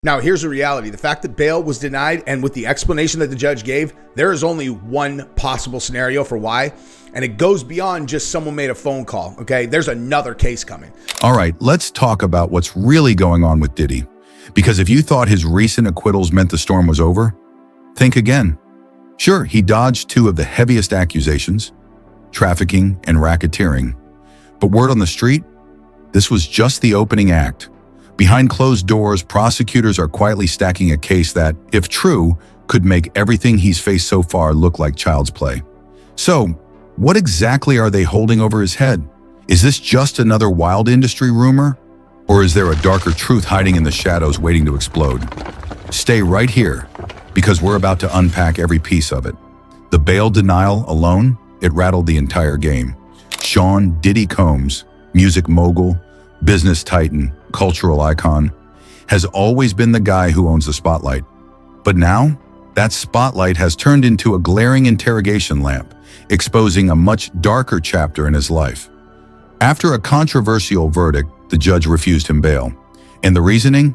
Now, here's the reality. The fact that bail was denied, and with the explanation that the judge gave, there is only one possible scenario for why, and it goes beyond just someone made a phone call, okay? There's another case coming. All right, let's talk about what's really going on with Diddy. Because if you thought his recent acquittals meant the storm was over, think again. Sure, he dodged two of the heaviest accusations, trafficking and racketeering. But word on the street? This was just the opening act. Behind closed doors, prosecutors are quietly stacking a case that, if true, could make everything he's faced so far look like child's play. So, what exactly are they holding over his head? Is this just another wild industry rumor? Or is there a darker truth hiding in the shadows waiting to explode? Stay right here, because we're about to unpack every piece of it. The bail denial alone, it rattled the entire game. Sean Diddy Combs, music mogul, business titan, cultural icon, has always been the guy who owns the spotlight. But now, that spotlight has turned into a glaring interrogation lamp, exposing a much darker chapter in his life. After a controversial verdict, the judge refused him bail. And the reasoning?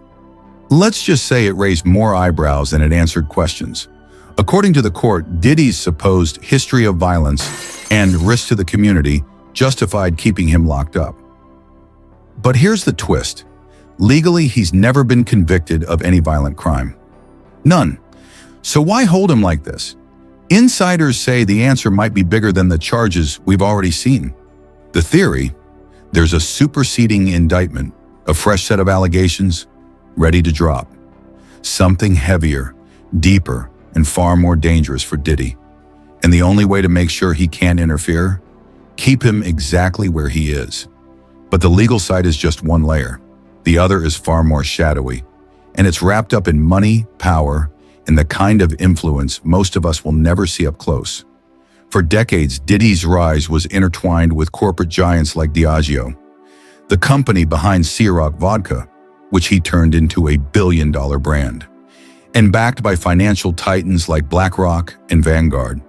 Let's just say it raised more eyebrows than it answered questions. According to the court, Diddy's supposed history of violence and risk to the community justified keeping him locked up. But here's the twist. Legally, he's never been convicted of any violent crime. None. So why hold him like this? Insiders say the answer might be bigger than the charges we've already seen. The theory? There's a superseding indictment, a fresh set of allegations, ready to drop. Something heavier, deeper, and far more dangerous for Diddy. And the only way to make sure he can't interfere? Keep him exactly where he is. But the legal side is just one layer. The other is far more shadowy, and it's wrapped up in money, power, and the kind of influence most of us will never see up close. For decades, Diddy's rise was intertwined with corporate giants like Diagio, the company behind Ciroc vodka, which he turned into a billion-dollar brand, and backed by financial titans like BlackRock and Vanguard.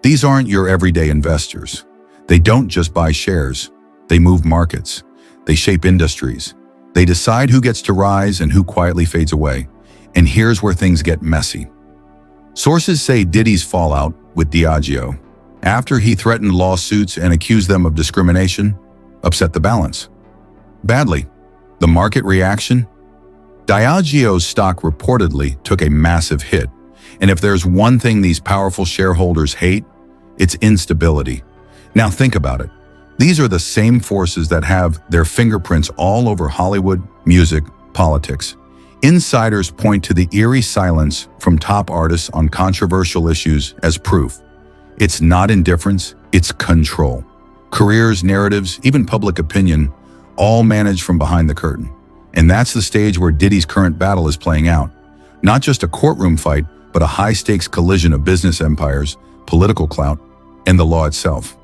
These aren't your everyday investors. They don't just buy shares. They move markets. They shape industries. They decide who gets to rise and who quietly fades away. And here's where things get messy. Sources say Diddy's fallout with Diagio, after he threatened lawsuits and accused them of discrimination, upset the balance. Badly. The market reaction? Diageo's stock reportedly took a massive hit. And if there's one thing these powerful shareholders hate, it's instability. Now think about it. These are the same forces that have their fingerprints all over Hollywood, music, politics. Insiders point to the eerie silence from top artists on controversial issues as proof. It's not indifference, it's control. Careers, narratives, even public opinion, all managed from behind the curtain. And that's the stage where Diddy's current battle is playing out. Not just a courtroom fight, but a high-stakes collision of business empires, political clout, and the law itself.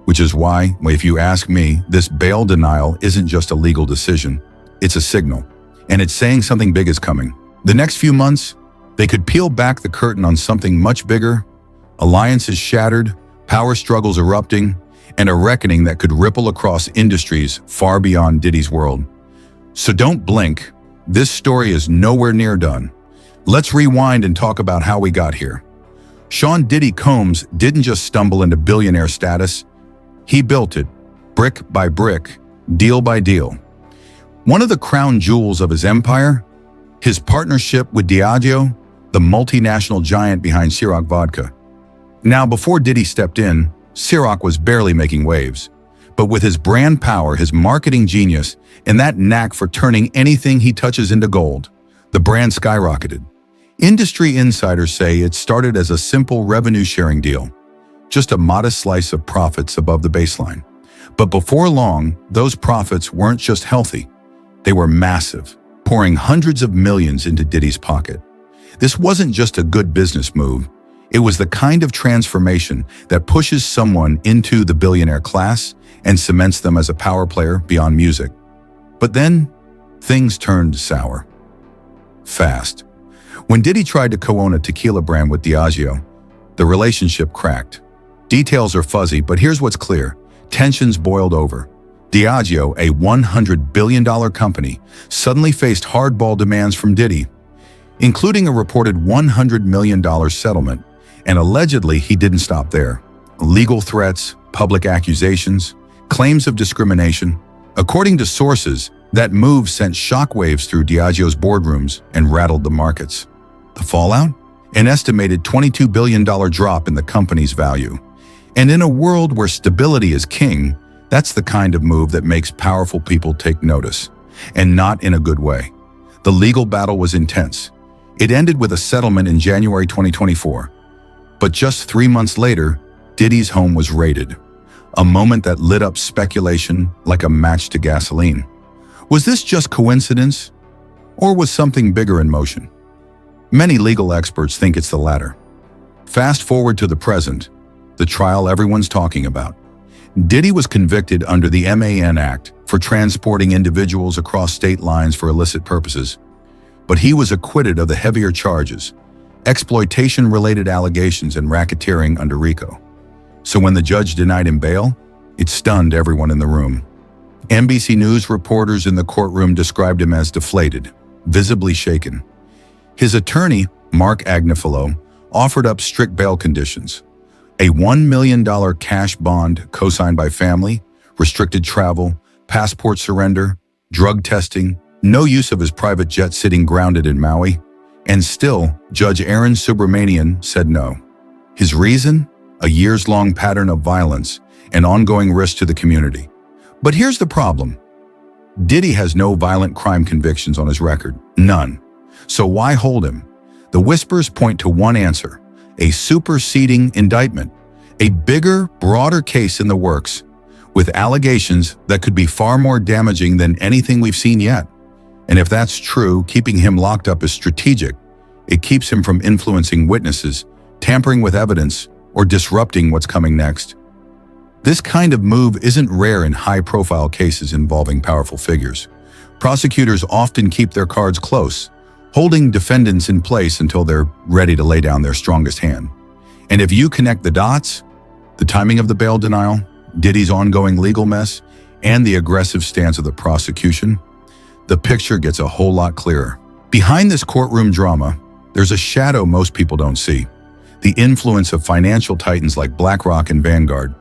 Which is why, if you ask me, this bail denial isn't just a legal decision. It's a signal. And it's saying something big is coming. The next few months, they could peel back the curtain on something much bigger, alliances shattered, power struggles erupting, and a reckoning that could ripple across industries far beyond Diddy's world. So don't blink. This story is nowhere near done. Let's rewind and talk about how we got here. Sean Diddy Combs didn't just stumble into billionaire status. He built it, brick by brick, deal by deal. One of the crown jewels of his empire, his partnership with Diageo, the multinational giant behind Ciroc vodka. Now, before Diddy stepped in, Ciroc was barely making waves. But with his brand power, his marketing genius, and that knack for turning anything he touches into gold, the brand skyrocketed. Industry insiders say it started as a simple revenue-sharing deal. Just a modest slice of profits above the baseline. But before long, those profits weren't just healthy. They were massive, pouring hundreds of millions into Diddy's pocket. This wasn't just a good business move. It was the kind of transformation that pushes someone into the billionaire class and cements them as a power player beyond music. But then, things turned sour. Fast. When Diddy tried to co-own a tequila brand with Diageo, the relationship cracked. Details are fuzzy, but here's what's clear. Tensions boiled over. Diageo, a $100 billion company, suddenly faced hardball demands from Diddy. including a reported $100 million settlement, and allegedly he didn't stop there. Legal threats, public accusations, claims of discrimination. According to sources, that move sent shockwaves through Diagio's boardrooms and rattled the markets. The fallout? An estimated $22 billion drop in the company's value. And in a world where stability is king, that's the kind of move that makes powerful people take notice, and not in a good way. The legal battle was intense. It ended with a settlement in January 2024. But just 3 months later, Diddy's home was raided, a moment that lit up speculation like a match to gasoline. Was this just coincidence, or was something bigger in motion? Many legal experts think it's the latter. Fast forward to the present, the trial everyone's talking about. Diddy was convicted under the MAN Act for transporting individuals across state lines for illicit purposes. But he was acquitted of the heavier charges, exploitation-related allegations and racketeering under RICO. So when the judge denied him bail, it stunned everyone in the room. NBC News reporters in the courtroom described him as deflated, visibly shaken. His attorney, Mark Agnifilo, offered up strict bail conditions: a $1 million cash bond co-signed by family, restricted travel, passport surrender, drug testing, no use of his private jet sitting grounded in Maui. And still, Judge Aaron Subramanian said no. His reason? A years-long pattern of violence and ongoing risk to the community. But here's the problem. Diddy has no violent crime convictions on his record. None. So why hold him? The whispers point to one answer: a superseding indictment. A bigger, broader case in the works, with allegations that could be far more damaging than anything we've seen yet. And if that's true, keeping him locked up is strategic. It keeps him from influencing witnesses, tampering with evidence, or disrupting what's coming next. This kind of move isn't rare in high-profile cases involving powerful figures. Prosecutors often keep their cards close, holding defendants in place until they're ready to lay down their strongest hand. And if you connect the dots, the timing of the bail denial, Diddy's ongoing legal mess, and the aggressive stance of the prosecution, the picture gets a whole lot clearer. Behind this courtroom drama, there's a shadow most people don't see: the influence of financial titans like BlackRock and Vanguard.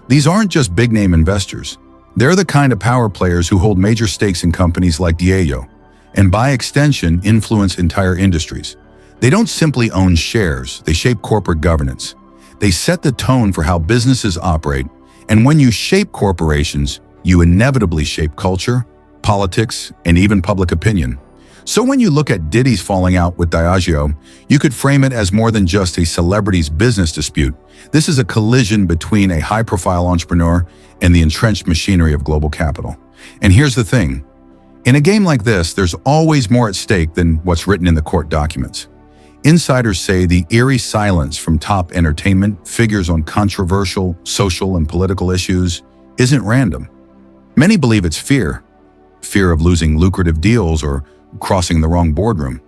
These aren't just big-name investors. They're the kind of power players who hold major stakes in companies like Diagio, and by extension, influence entire industries. They don't simply own shares, they shape corporate governance. They set the tone for how businesses operate, and when you shape corporations, you inevitably shape culture, politics, and even public opinion. So when you look at Diddy's falling out with Diageo, you could frame it as more than just a celebrity's business dispute. This is a collision between a high-profile entrepreneur and the entrenched machinery of global capital. And here's the thing. In a game like this, there's always more at stake than what's written in the court documents. Insiders say the eerie silence from top entertainment figures on controversial social and political issues isn't random. Many believe it's fear of losing lucrative deals or crossing the wrong boardroom.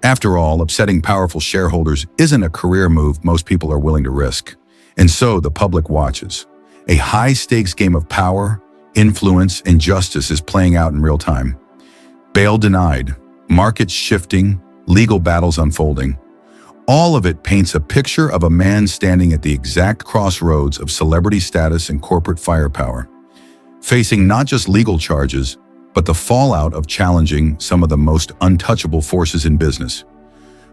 After all, upsetting powerful shareholders isn't a career move most people are willing to risk. And so the public watches. A high-stakes game of power, influence, and justice is playing out in real time. Bail denied, markets shifting, legal battles unfolding. All of it paints a picture of a man standing at the exact crossroads of celebrity status and corporate firepower, facing not just legal charges, but the fallout of challenging some of the most untouchable forces in business.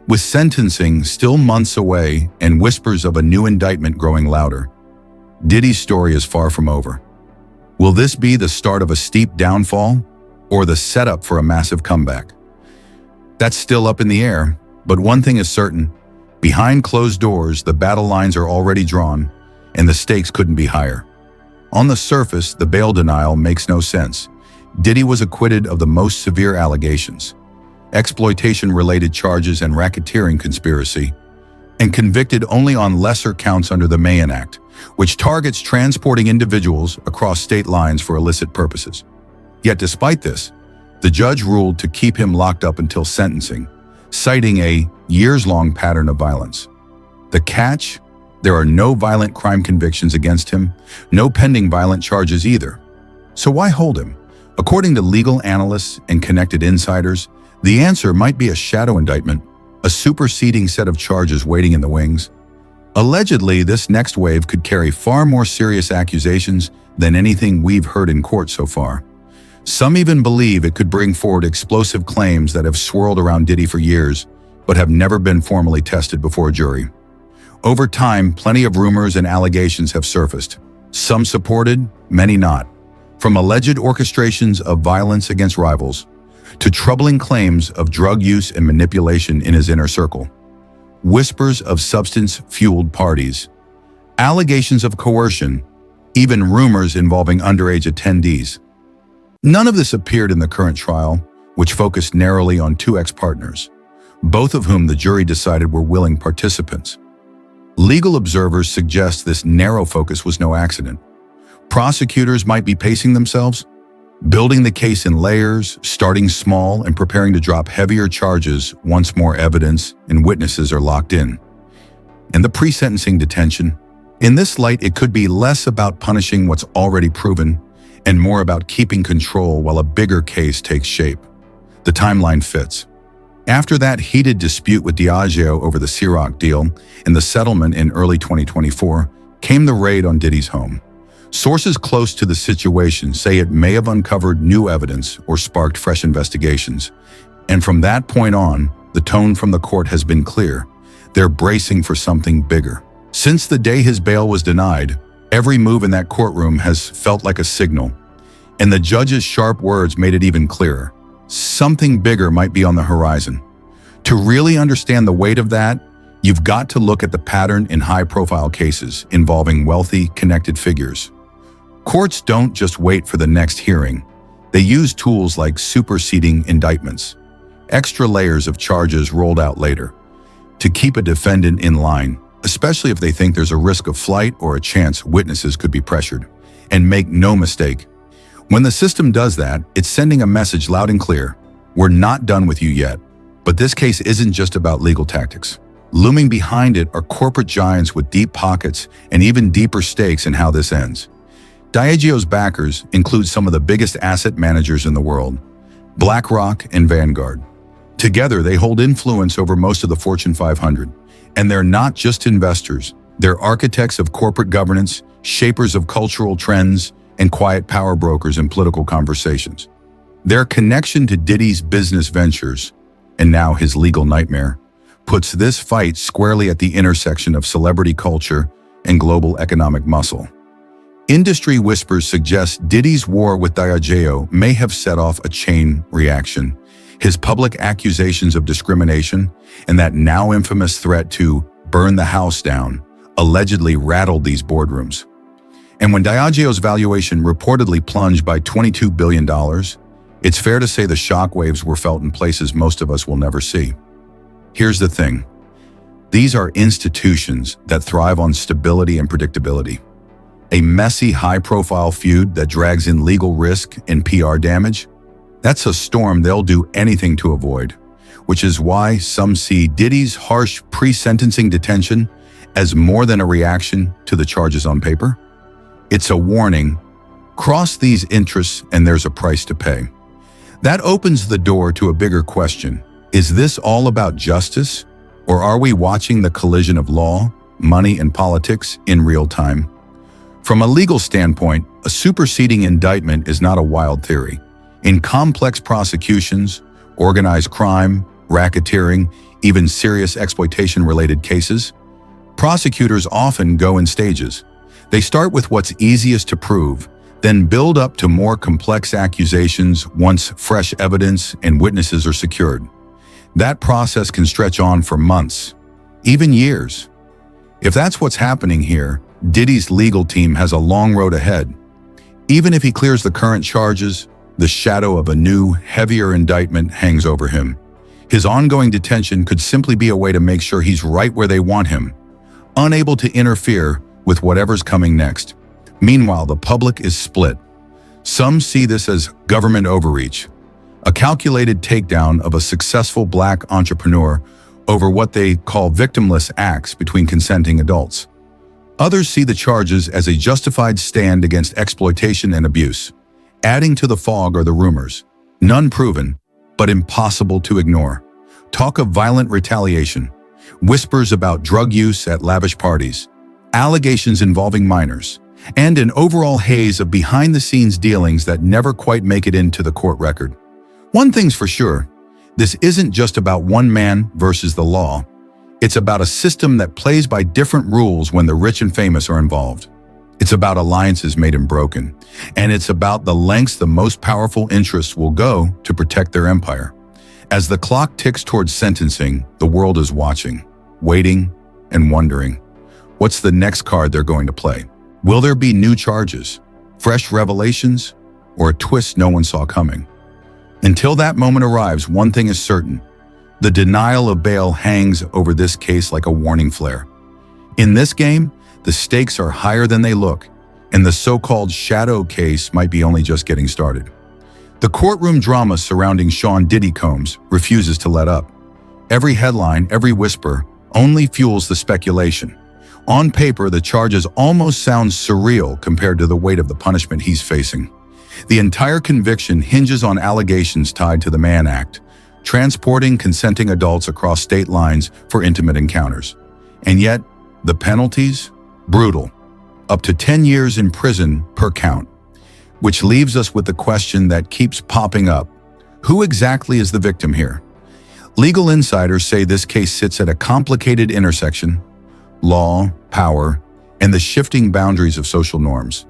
With sentencing still months away and whispers of a new indictment growing louder, Diddy's story is far from over. Will this be the start of a steep downfall or the setup for a massive comeback? That's still up in the air, but one thing is certain: behind closed doors, the battle lines are already drawn, and the stakes couldn't be higher. On the surface, the bail denial makes no sense. Diddy was acquitted of the most severe allegations: exploitation-related charges and racketeering conspiracy, and convicted only on lesser counts under the MAN Act, which targets transporting individuals across state lines for illicit purposes. Yet despite this, the judge ruled to keep him locked up until sentencing, citing a years-long pattern of violence. The catch? There are no violent crime convictions against him, no pending violent charges either. So why hold him? According to legal analysts and connected insiders, the answer might be a shadow indictment, a superseding set of charges waiting in the wings. Allegedly, this next wave could carry far more serious accusations than anything we've heard in court so far. Some even believe it could bring forward explosive claims that have swirled around Diddy for years, but have never been formally tested before a jury. Over time, plenty of rumors and allegations have surfaced. Some supported, many not. From alleged orchestrations of violence against rivals, to troubling claims of drug use and manipulation in his inner circle. Whispers of substance-fueled parties, allegations of coercion, even rumors involving underage attendees. None of this appeared in the current trial, which focused narrowly on two ex-partners, both of whom the jury decided were willing participants. Legal observers suggest this narrow focus was no accident. Prosecutors might be pacing themselves, building the case in layers, starting small and preparing to drop heavier charges once more evidence and witnesses are locked in. And the pre-sentencing detention, in this light, it could be less about punishing what's already proven and more about keeping control while a bigger case takes shape. The timeline fits. After that heated dispute with Diagio over the Ciroc deal and the settlement in early 2024, came the raid on Diddy's home. Sources close to the situation say it may have uncovered new evidence or sparked fresh investigations. And from that point on, the tone from the court has been clear. They're bracing for something bigger. Since the day his bail was denied, every move in that courtroom has felt like a signal. And the judge's sharp words made it even clearer. Something bigger might be on the horizon. To really understand the weight of that, you've got to look at the pattern in high-profile cases involving wealthy, connected figures. Courts don't just wait for the next hearing. They use tools like superseding indictments, extra layers of charges rolled out later, to keep a defendant in line, especially if they think there's a risk of flight or a chance witnesses could be pressured. And make no mistake, when the system does that, it's sending a message loud and clear. We're not done with you yet. But this case isn't just about legal tactics. Looming behind it are corporate giants with deep pockets and even deeper stakes in how this ends. Diagio's backers include some of the biggest asset managers in the world, BlackRock and Vanguard. Together, they hold influence over most of the Fortune 500. And they're not just investors. They're architects of corporate governance, shapers of cultural trends, and quiet power brokers in political conversations. Their connection to Diddy's business ventures, and now his legal nightmare, puts this fight squarely at the intersection of celebrity culture and global economic muscle. Industry whispers suggest Diddy's war with Diageo may have set off a chain reaction. His public accusations of discrimination and that now infamous threat to burn the house down allegedly rattled these boardrooms. And when Diageo's valuation reportedly plunged by $22 billion, it's fair to say the shockwaves were felt in places most of us will never see. Here's the thing. These are institutions that thrive on stability and predictability. A messy, high-profile feud that drags in legal risk and PR damage? That's a storm they'll do anything to avoid, which is why some see Diddy's harsh pre-sentencing detention as more than a reaction to the charges on paper. It's a warning. Cross these interests and there's a price to pay. That opens the door to a bigger question. Is this all about justice, or are we watching the collision of law, money, and politics in real time? From a legal standpoint, a superseding indictment is not a wild theory. In complex prosecutions, organized crime, racketeering, even serious exploitation-related cases, prosecutors often go in stages. They start with what's easiest to prove, then build up to more complex accusations once fresh evidence and witnesses are secured. That process can stretch on for months, even years. If that's what's happening here, Diddy's legal team has a long road ahead. Even if he clears the current charges, the shadow of a new, heavier indictment hangs over him. His ongoing detention could simply be a way to make sure he's right where they want him, unable to interfere with whatever's coming next. Meanwhile, the public is split. Some see this as government overreach, a calculated takedown of a successful Black entrepreneur over what they call victimless acts between consenting adults. Others see the charges as a justified stand against exploitation and abuse. Adding to the fog are the rumors, none proven, but impossible to ignore. talk of violent retaliation, whispers about drug use at lavish parties, allegations involving minors, and an overall haze of behind-the-scenes dealings that never quite make it into the court record. One thing's for sure, this isn't just about one man versus the law. It's about a system that plays by different rules when the rich and famous are involved. It's about alliances made and broken, and it's about the lengths the most powerful interests will go to protect their empire. As the clock ticks towards sentencing, the world is watching, waiting, and wondering, what's the next card they're going to play? Will there be new charges, fresh revelations, or a twist no one saw coming? Until that moment arrives, one thing is certain. The denial of bail hangs over this case like a warning flare. In this game, the stakes are higher than they look, and the so-called shadow case might be only just getting started. The courtroom drama surrounding Sean Diddy Combs refuses to let up. Every headline, every whisper, only fuels the speculation. On paper, the charges almost sound surreal compared to the weight of the punishment he's facing. The entire conviction hinges on allegations tied to the Mann Act, transporting consenting adults across state lines for intimate encounters. And yet, the penalties? Brutal. Up to 10 years in prison per count. Which leaves us with the question that keeps popping up. Who exactly is the victim here? Legal insiders say this case sits at a complicated intersection: law, power, and the shifting boundaries of social norms.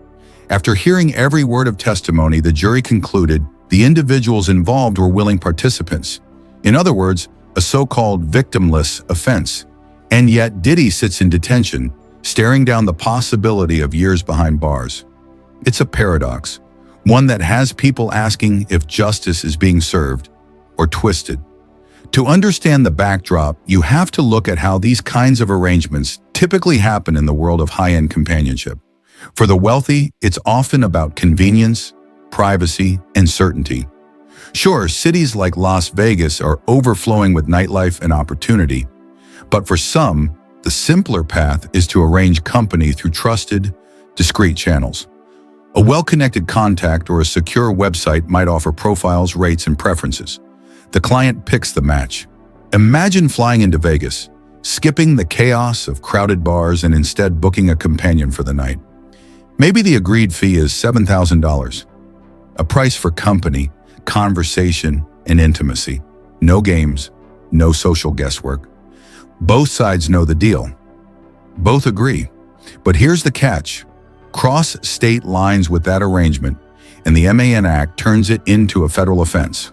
After hearing every word of testimony, the jury concluded the individuals involved were willing participants. In other words, a so-called victimless offense. And yet Diddy sits in detention, staring down the possibility of years behind bars. It's a paradox, one that has people asking if justice is being served or twisted. To understand the backdrop, you have to look at how these kinds of arrangements typically happen in the world of high-end companionship. For the wealthy, it's often about convenience, privacy, and certainty. Sure, cities like Las Vegas are overflowing with nightlife and opportunity, but for some, the simpler path is to arrange company through trusted, discreet channels. A well-connected contact or a secure website might offer profiles, rates, and preferences. The client picks the match. Imagine flying into Vegas, skipping the chaos of crowded bars and instead booking a companion for the night. Maybe the agreed fee is $7,000, a price for company, conversation, and intimacy. No games, no social guesswork. Both sides know the deal. Both agree. But here's the catch. Cross state lines with that arrangement, and the Mann Act turns it into a federal offense.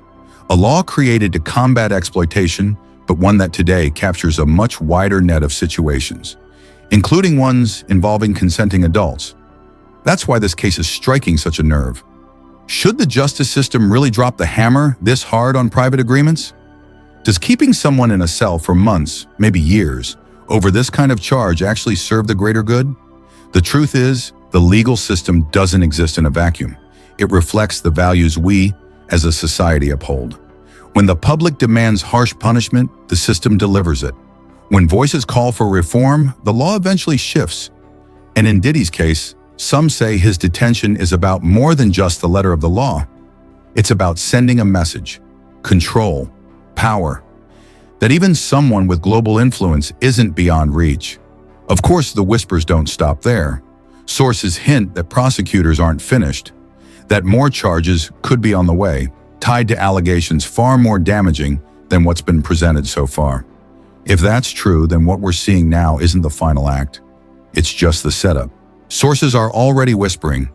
A law created to combat exploitation, but one that today captures a much wider net of situations, including ones involving consenting adults. That's why this case is striking such a nerve. Should the justice system really drop the hammer this hard on private agreements? Does keeping someone in a cell for months, maybe years, over this kind of charge actually serve the greater good? The truth is, the legal system doesn't exist in a vacuum. It reflects the values we, as a society, uphold. When the public demands harsh punishment, the system delivers it. When voices call for reform, the law eventually shifts. And in Diddy's case, some say his detention is about more than just the letter of the law. It's about sending a message, control, power, that even someone with global influence isn't beyond reach. Of course, the whispers don't stop there. Sources hint that prosecutors aren't finished, that more charges could be on the way, tied to allegations far more damaging than what's been presented so far. If that's true, then what we're seeing now isn't the final act. It's just the setup. Sources are already whispering.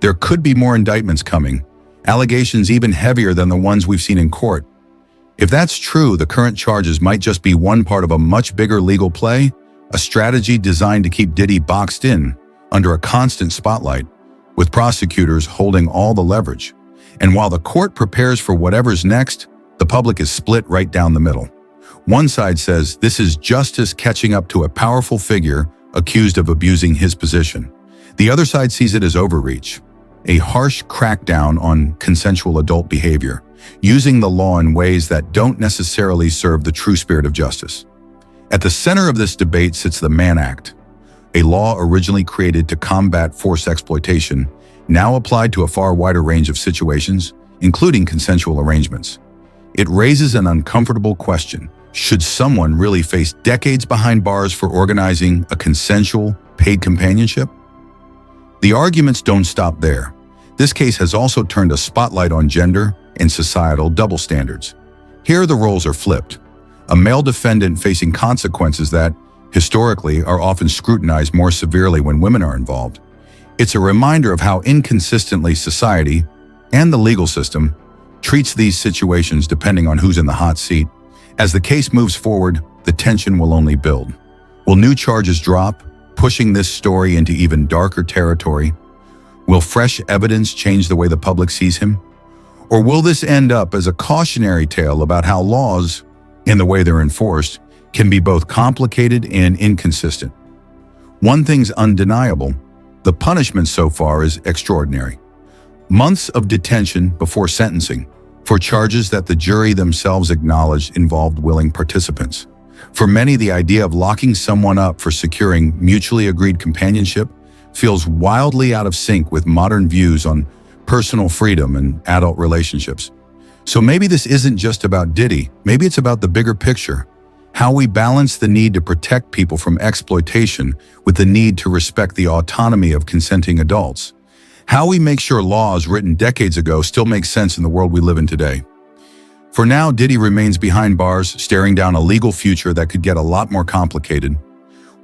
There could be more indictments coming, allegations even heavier than the ones we've seen in court. If that's true, the current charges might just be one part of a much bigger legal play, a strategy designed to keep Diddy boxed in, under a constant spotlight, with prosecutors holding all the leverage. And while the court prepares for whatever's next, the public is split right down the middle. One side says this is justice catching up to a powerful figure accused of abusing his position. The other side sees it as overreach, a harsh crackdown on consensual adult behavior, using the law in ways that don't necessarily serve the true spirit of justice. At the center of this debate sits the Mann Act, a law originally created to combat forced exploitation, now applied to a far wider range of situations, including consensual arrangements. It raises an uncomfortable question. Should someone really face decades behind bars for organizing a consensual, paid companionship? The arguments don't stop there. This case has also turned a spotlight on gender and societal double standards. Here the roles are flipped. A male defendant facing consequences that, historically, are often scrutinized more severely when women are involved. It's a reminder of how inconsistently society and the legal system treats these situations depending on who's in the hot seat. As the case moves forward, the tension will only build. Will new charges drop, pushing this story into even darker territory? Will fresh evidence change the way the public sees him? Or will this end up as a cautionary tale about how laws, in the way they're enforced, can be both complicated and inconsistent? One thing's undeniable: the punishment so far is extraordinary. Months of detention before sentencing for charges that the jury themselves acknowledged involved willing participants. For many, the idea of locking someone up for securing mutually agreed companionship feels wildly out of sync with modern views on personal freedom and adult relationships. So maybe this isn't just about Diddy, maybe it's about the bigger picture. How we balance the need to protect people from exploitation with the need to respect the autonomy of consenting adults. How we make sure laws written decades ago still make sense in the world we live in today. For now, Diddy remains behind bars, staring down a legal future that could get a lot more complicated.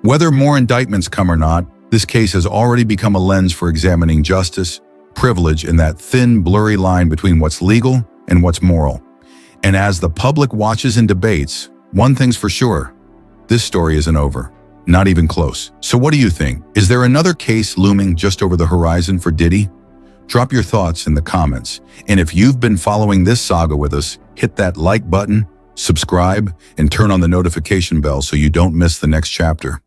Whether more indictments come or not, this case has already become a lens for examining justice, privilege, and that thin, blurry line between what's legal and what's moral. And as the public watches and debates, one thing's for sure: this story isn't over. Not even close. So what do you think? Is there another case looming just over the horizon for Diddy? Drop your thoughts in the comments. And if you've been following this saga with us, hit that like button, subscribe, and turn on the notification bell so you don't miss the next chapter.